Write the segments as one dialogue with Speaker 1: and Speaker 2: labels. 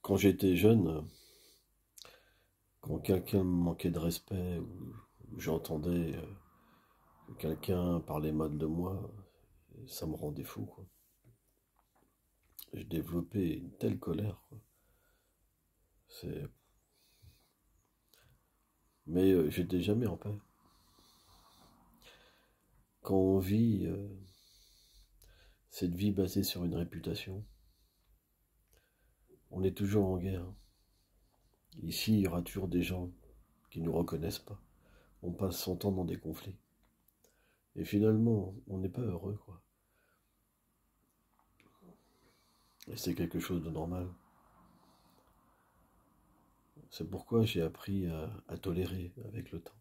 Speaker 1: Quand j'étais jeune, quand quelqu'un me manquait de respect ou j'entendais que quelqu'un parlait mal de moi, ça me rendait fou, quoi. Je développais une telle colère, quoi. C'est... Mais j'étais jamais en paix. Quand on vit cette vie basée sur une réputation, on est toujours en guerre. Ici, il y aura toujours des gens qui ne nous reconnaissent pas. On passe son temps dans des conflits. Et finalement, on n'est pas heureux, quoi. Et c'est quelque chose de normal. C'est pourquoi j'ai appris à tolérer avec le temps.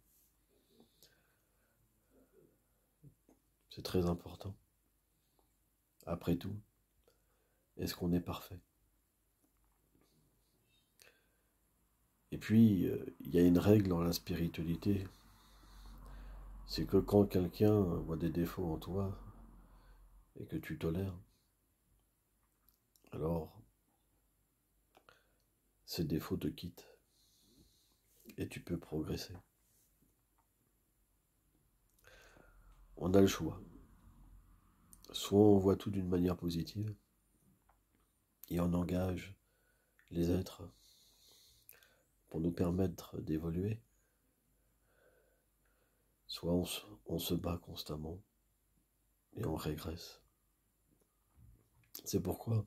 Speaker 1: C'est très important. Après tout, est-ce qu'on est parfait? Et puis, il y a une règle dans la spiritualité, c'est que quand quelqu'un voit des défauts en toi et que tu tolères, alors ces défauts te quittent et tu peux progresser. On a le choix. Soit on voit tout d'une manière positive et on engage les êtres pour nous permettre d'évoluer, soit on se bat constamment et on régresse. C'est pourquoi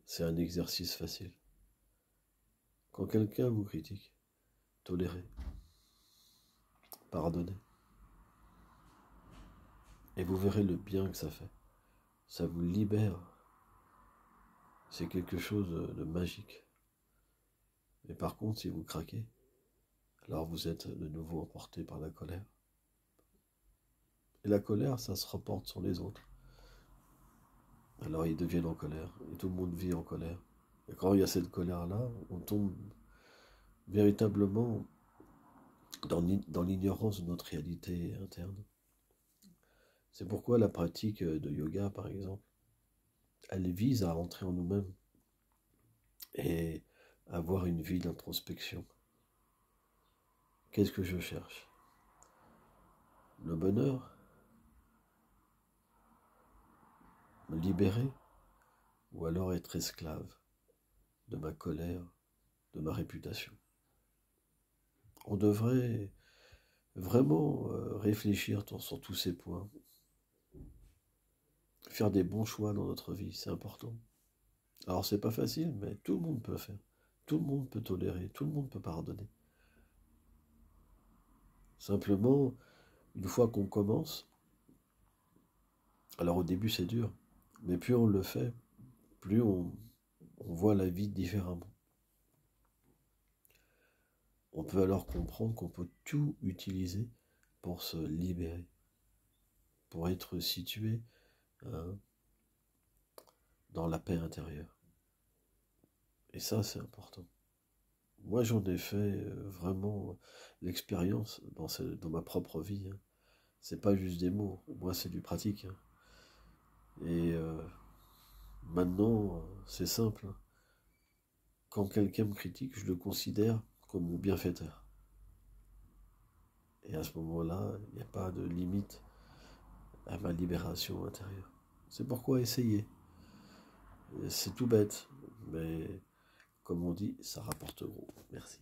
Speaker 1: c'est un exercice facile. Quand quelqu'un vous critique, tolérez, pardonnez, et vous verrez le bien que ça fait. Ça vous libère. C'est quelque chose de magique. Mais par contre, si vous craquez, alors vous êtes de nouveau emporté par la colère. Et la colère, ça se reporte sur les autres. Alors ils deviennent en colère, et tout le monde vit en colère. Et quand il y a cette colère-là, on tombe véritablement dans l'ignorance de notre réalité interne. C'est pourquoi la pratique de yoga, par exemple, elle vise à rentrer en nous-mêmes et avoir une vie d'introspection. Qu'est-ce que je cherche? Le bonheur? Me libérer? Ou alors être esclave de ma colère, de ma réputation? On devrait vraiment réfléchir sur tous ces points. Faire des bons choix dans notre vie, c'est important. Alors c'est pas facile, mais tout le monde peut faire. Tout le monde peut tolérer, tout le monde peut pardonner. Simplement, une fois qu'on commence, alors au début c'est dur, mais plus on le fait, plus on voit la vie différemment. On peut alors comprendre qu'on peut tout utiliser pour se libérer, pour être situé dans la paix intérieure. Et ça, c'est important. Moi, j'en ai fait vraiment l'expérience dans ma propre vie. Hein. C'est pas juste des mots, moi, c'est du pratique. Hein. Et maintenant, c'est simple. Hein. Quand quelqu'un me critique, je le considère comme mon bienfaiteur. Et à ce moment-là, il n'y a pas de limite à ma libération intérieure. C'est pourquoi essayer. C'est tout bête, mais comme on dit, ça rapporte gros. Merci.